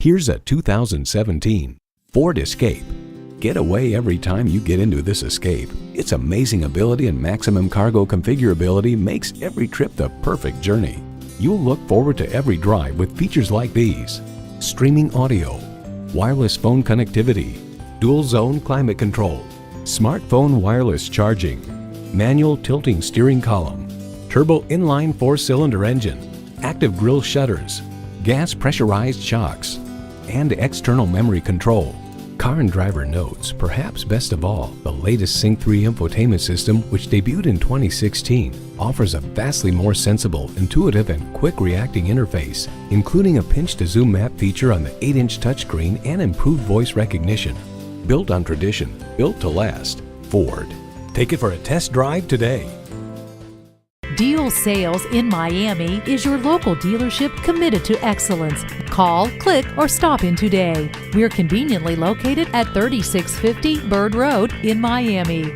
Here's a 2017 Ford Escape. Get away every time you get into this Escape. Its amazing ability and maximum cargo configurability makes every trip the perfect journey. You'll look forward to every drive with features like these: streaming audio, wireless phone connectivity, dual zone climate control, smartphone wireless charging, manual tilting steering column, turbo inline 4-cylinder engine, active grille shutters, gas pressurized shocks, and external memory control. Car and Driver notes, perhaps best of all, the latest Sync 3 infotainment system, which debuted in 2016, offers a vastly more sensible, intuitive, and quick-reacting interface, including a pinch-to-zoom map feature on the 8-inch touchscreen and improved voice recognition. Built on tradition, built to last. Ford. Take it for a test drive today. Deel Sales in Miami is your local dealership committed to excellence. Call, click, or stop in today. We're conveniently located at 3650 Bird Road in Miami.